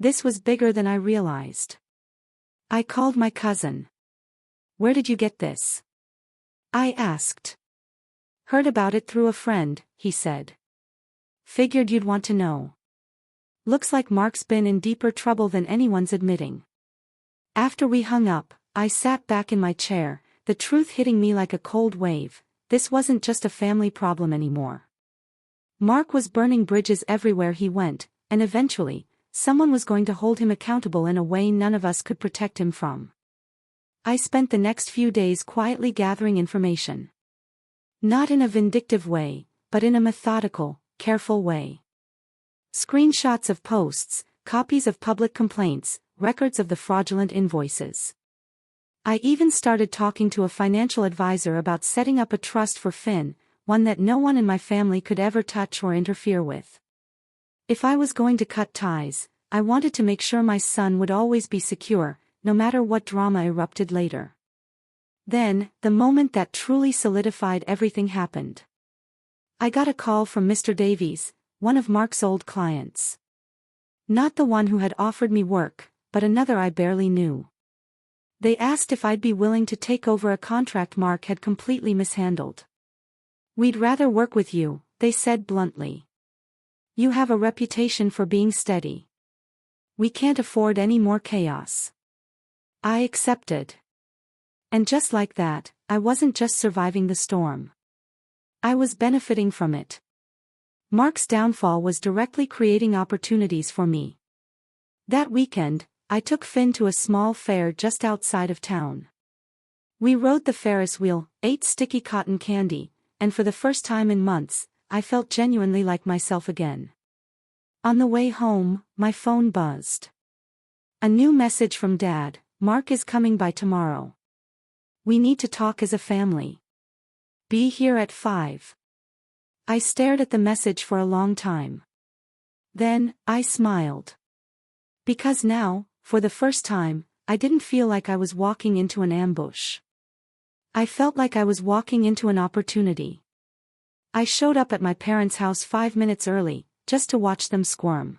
This was bigger than I realized. I called my cousin. "Where did you get this?" I asked. "Heard about it through a friend," he said. "Figured you'd want to know. Looks like Mark's been in deeper trouble than anyone's admitting." After we hung up, I sat back in my chair, the truth hitting me like a cold wave. This wasn't just a family problem anymore. Mark was burning bridges everywhere he went, and eventually, someone was going to hold him accountable in a way none of us could protect him from. I spent the next few days quietly gathering information. Not in a vindictive way, but in a methodical, careful way. Screenshots of posts, copies of public complaints, records of the fraudulent invoices. I even started talking to a financial advisor about setting up a trust for Finn, one that no one in my family could ever touch or interfere with. If I was going to cut ties, I wanted to make sure my son would always be secure, no matter what drama erupted later. Then, the moment that truly solidified everything happened. I got a call from Mr. Davies, one of Mark's old clients. Not the one who had offered me work, but another I barely knew. They asked if I'd be willing to take over a contract Mark had completely mishandled. "We'd rather work with you," they said bluntly. "You have a reputation for being steady. We can't afford any more chaos." I accepted. And just like that, I wasn't just surviving the storm. I was benefiting from it. Mark's downfall was directly creating opportunities for me. That weekend, I took Finn to a small fair just outside of town. We rode the Ferris wheel, ate sticky cotton candy, and for the first time in months, I felt genuinely like myself again. On the way home, my phone buzzed. A new message from Dad: Mark is coming by tomorrow. We need to talk as a family. Be here at 5. I stared at the message for a long time. Then, I smiled. Because now, for the first time, I didn't feel like I was walking into an ambush. I felt like I was walking into an opportunity. I showed up at my parents' house 5 minutes early, just to watch them squirm.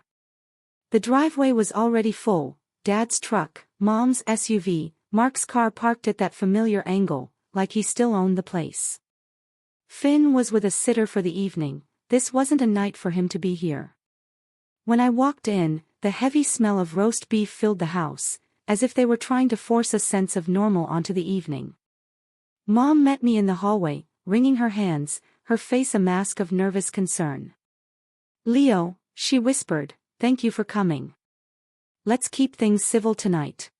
The driveway was already full: Dad's truck, Mom's SUV, Mark's car parked at that familiar angle, like he still owned the place. Finn was with a sitter for the evening. This wasn't a night for him to be here. When I walked in, the heavy smell of roast beef filled the house, as if they were trying to force a sense of normal onto the evening. Mom met me in the hallway, wringing her hands, her face a mask of nervous concern. "Leo," she whispered, "thank you for coming. Let's keep things civil tonight."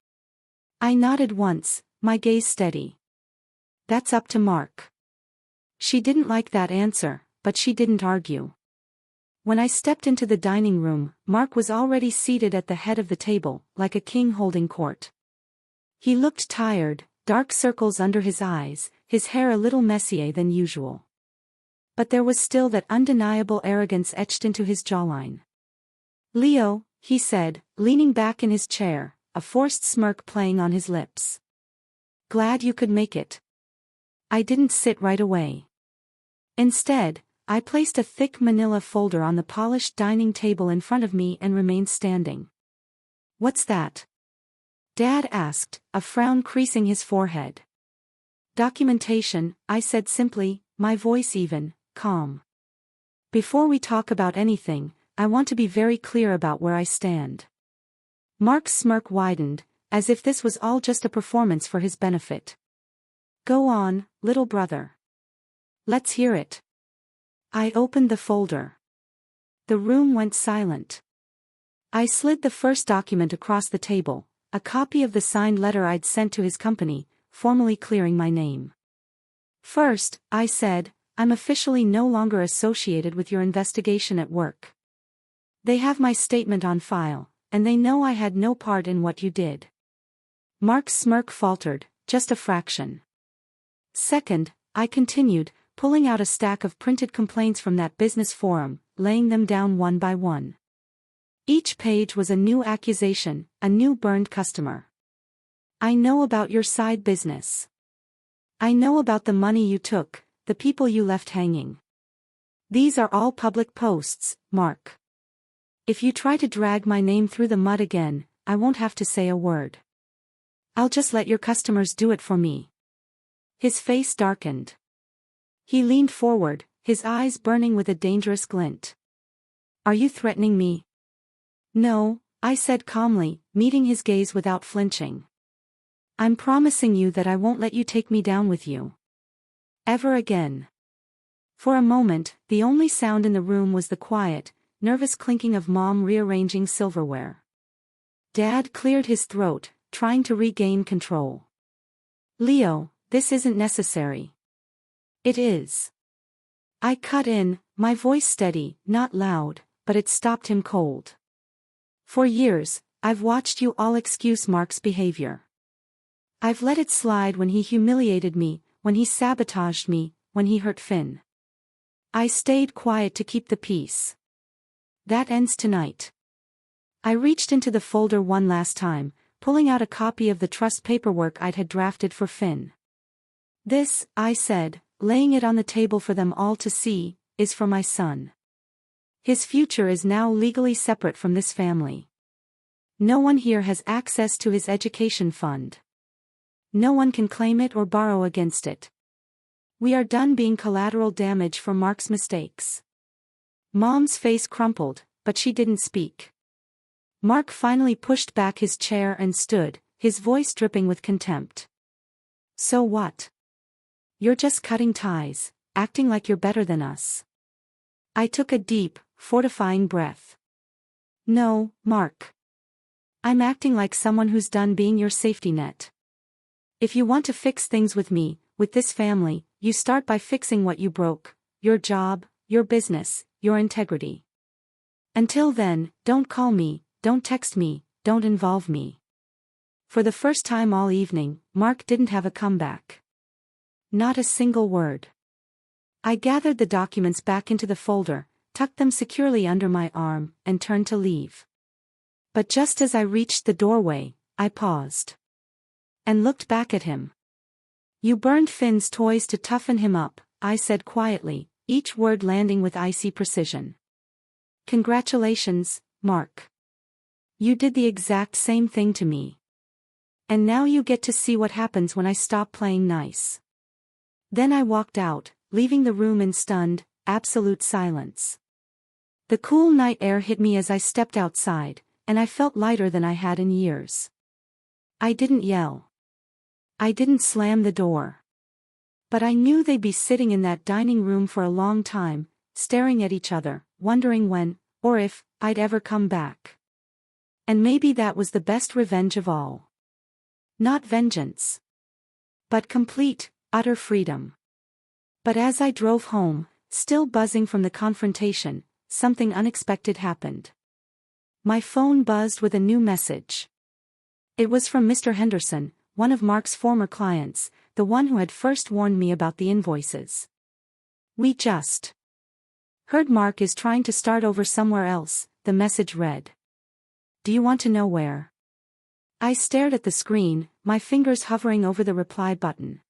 I nodded once, my gaze steady. "That's up to Mark." She didn't like that answer, but she didn't argue. When I stepped into the dining room, Mark was already seated at the head of the table, like a king holding court. He looked tired, dark circles under his eyes, his hair a little messier than usual. But there was still that undeniable arrogance etched into his jawline. "Leo," he said, leaning back in his chair, a forced smirk playing on his lips. "Glad you could make it." I didn't sit right away. Instead, I placed a thick manila folder on the polished dining table in front of me and remained standing. "What's that?" Dad asked, a frown creasing his forehead. "Documentation," I said simply, my voice even, calm. "Before we talk about anything, I want to be very clear about where I stand." Mark's smirk widened, as if this was all just a performance for his benefit. "Go on, little brother. Let's hear it." I opened the folder. The room went silent. I slid the first document across the table, a copy of the signed letter I'd sent to his company, formally clearing my name. "First," I said, "I'm officially no longer associated with your investigation at work. They have my statement on file, and they know I had no part in what you did." Mark's smirk faltered, just a fraction. "Second," I continued, pulling out a stack of printed complaints from that business forum, laying them down one by one. Each page was a new accusation, a new burned customer. "I know about your side business. I know about the money you took, the people you left hanging. These are all public posts, Mark. If you try to drag my name through the mud again, I won't have to say a word. I'll just let your customers do it for me." His face darkened. He leaned forward, his eyes burning with a dangerous glint. "Are you threatening me?" "No," I said calmly, meeting his gaze without flinching. "I'm promising you that I won't let you take me down with you. Ever again." For a moment, the only sound in the room was the quiet, nervous clinking of Mom rearranging silverware. Dad cleared his throat, trying to regain control. "Leo, this isn't necessary." "It is." I cut in, my voice steady, not loud, but it stopped him cold. "For years, I've watched you all excuse Mark's behavior. I've let it slide when he humiliated me, when he sabotaged me, when he hurt Finn. I stayed quiet to keep the peace. That ends tonight." I reached into the folder one last time, pulling out a copy of the trust paperwork I'd had drafted for Finn. "This," I said, laying it on the table for them all to see, "is for my son. His future is now legally separate from this family. No one here has access to his education fund. No one can claim it or borrow against it. We are done being collateral damage for Mark's mistakes." Mom's face crumpled, but she didn't speak. Mark finally pushed back his chair and stood, his voice dripping with contempt. "So what? You're just cutting ties, acting like you're better than us." I took a deep, fortifying breath. "No, Mark. I'm acting like someone who's done being your safety net. If you want to fix things with me, with this family, you start by fixing what you broke: your job, your business, your integrity. Until then, don't call me, don't text me, don't involve me. For the first time all evening, Mark didn't have a comeback. Not a single word. I gathered the documents back into the folder, tucked them securely under my arm, and turned to leave. But just as I reached the doorway, I paused. And looked back at him. "You burned Finn's toys to toughen him up," I said quietly, each word landing with icy precision. "Congratulations, Mark. You did the exact same thing to me. And now you get to see what happens when I stop playing nice." Then I walked out, leaving the room in stunned, absolute silence. The cool night air hit me as I stepped outside, and I felt lighter than I had in years. I didn't yell. I didn't slam the door. But I knew they'd be sitting in that dining room for a long time, staring at each other, wondering when, or if, I'd ever come back. And maybe that was the best revenge of all. Not vengeance. But complete, utter freedom. But as I drove home, still buzzing from the confrontation, something unexpected happened. My phone buzzed with a new message. It was from Mr. Henderson, one of Mark's former clients, the one who had first warned me about the invoices. "We just heard Mark is trying to start over somewhere else," the message read. "Do you want to know where?" I stared at the screen, my fingers hovering over the reply button.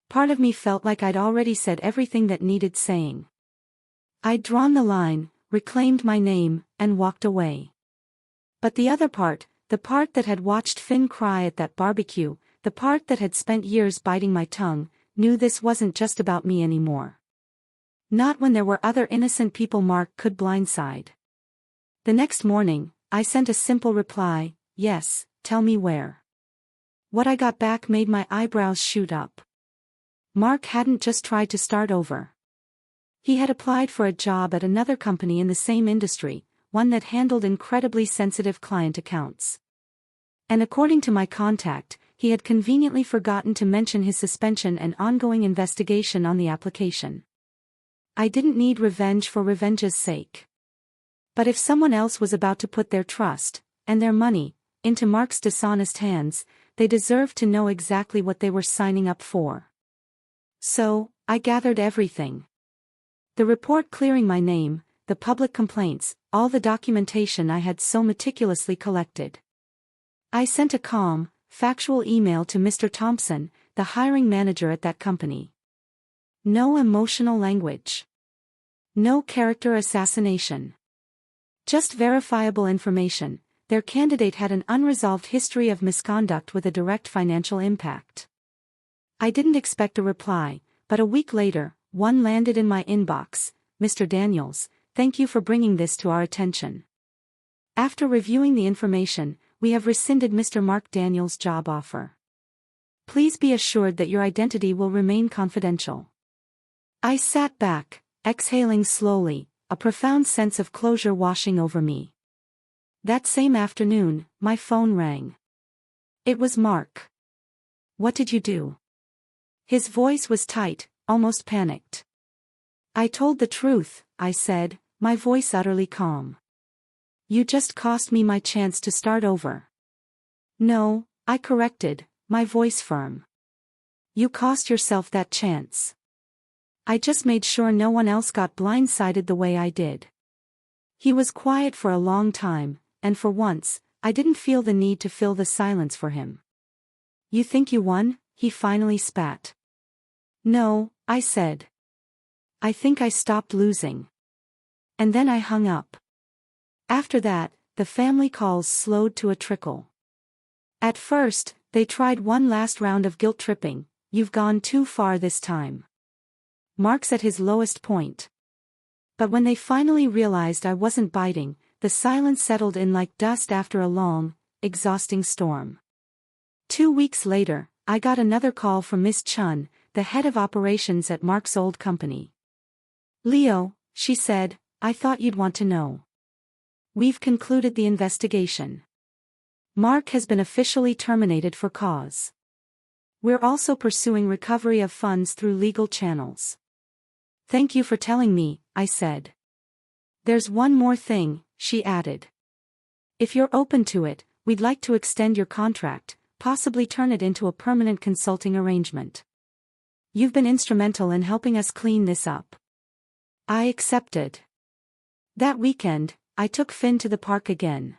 Part of me felt like I'd already said everything that needed saying. I'd drawn the line, reclaimed my name, and walked away. But the other part, the part that had watched Finn cry at that barbecue, the part that had spent years biting my tongue, knew this wasn't just about me anymore. Not when there were other innocent people Mark could blindside. The next morning, I sent a simple reply: "Yes, tell me where." What I got back made my eyebrows shoot up. Mark hadn't just tried to start over. He had applied for a job at another company in the same industry, one that handled incredibly sensitive client accounts. And according to my contact, he had conveniently forgotten to mention his suspension and ongoing investigation on the application. I didn't need revenge for revenge's sake. But if someone else was about to put their trust, and their money, into Mark's dishonest hands, they deserved to know exactly what they were signing up for. So, I gathered everything. The report clearing my name, the public complaints, all the documentation I had so meticulously collected. I sent a calm, factual email to Mr. Thompson, the hiring manager at that company. No emotional language. No character assassination. Just verifiable information: their candidate had an unresolved history of misconduct with a direct financial impact. I didn't expect a reply, but a week later, one landed in my inbox: "Mr. Daniels, thank you for bringing this to our attention. After reviewing the information, we have rescinded Mr. Mark Daniels' job offer. Please be assured that your identity will remain confidential." I sat back, exhaling slowly, a profound sense of closure washing over me. That same afternoon, my phone rang. It was Mark. "What did you do?" His voice was tight, almost panicked. "I told the truth," I said, my voice utterly calm. "You just cost me my chance to start over." "No," I corrected, my voice firm. "You cost yourself that chance. I just made sure no one else got blindsided the way I did." He was quiet for a long time, and for once, I didn't feel the need to fill the silence for him. "You think you won?" he finally spat. "No," I said. "I think I stopped losing." And then I hung up. After that, the family calls slowed to a trickle. At first, they tried one last round of guilt-tripping: "You've gone too far this time. Mark's at his lowest point." But when they finally realized I wasn't biting, the silence settled in like dust after a long, exhausting storm. 2 weeks later, I got another call from Miss Chun, the head of operations at Mark's old company. "Leo," she said, "I thought you'd want to know. We've concluded the investigation. Mark has been officially terminated for cause." We're also pursuing recovery of funds through legal channels. Thank you for telling me, I said. There's one more thing, she added. If you're open to it, we'd like to extend your contract, possibly turn it into a permanent consulting arrangement. You've been instrumental in helping us clean this up. I accepted. That weekend, I took Finn to the park again.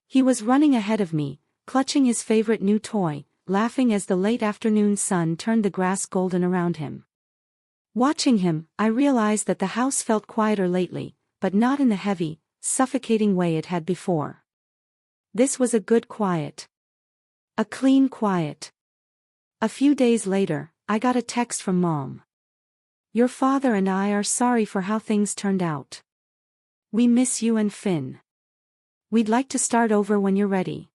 He was running ahead of me, clutching his favorite new toy, laughing as the late afternoon sun turned the grass golden around him. Watching him, I realized that the house felt quieter lately, but not in the heavy, suffocating way it had before. This was a good quiet. A clean quiet. A few days later, I got a text from Mom. Your father and I are sorry for how things turned out. We miss you and Finn. We'd like to start over when you're ready.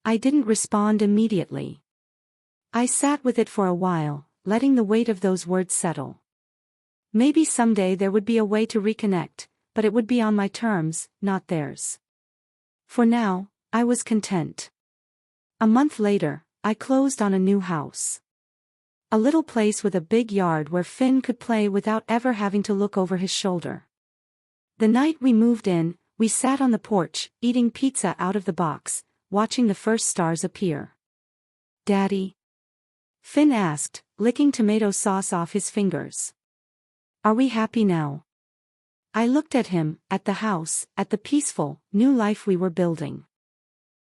I didn't respond immediately. I sat with it for a while, letting the weight of those words settle. Maybe someday there would be a way to reconnect, but it would be on my terms, not theirs. For now, I was content. A month later, I closed on a new house. A little place with a big yard where Finn could play without ever having to look over his shoulder. The night we moved in, we sat on the porch, eating pizza out of the box, watching the first stars appear. Daddy? Finn asked, licking tomato sauce off his fingers. Are we happy now? I looked at him, at the house, at the peaceful, new life we were building.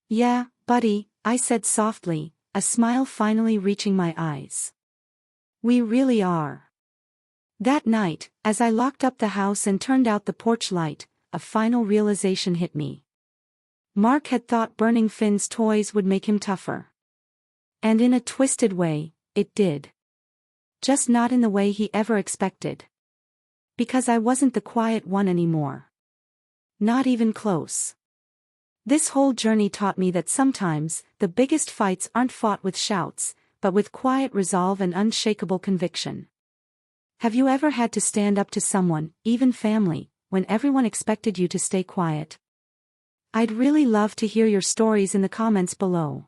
Yeah, buddy, I said softly, a smile finally reaching my eyes. We really are. That night, as I locked up the house and turned out the porch light, a final realization hit me. Mark had thought burning Finn's toys would make him tougher. And in a twisted way, it did. Just not in the way he ever expected. Because I wasn't the quiet one anymore. Not even close. This whole journey taught me that sometimes, the biggest fights aren't fought with shouts, but with quiet resolve and unshakable conviction. Have you ever had to stand up to someone, even family, when everyone expected you to stay quiet? I'd really love to hear your stories in the comments below.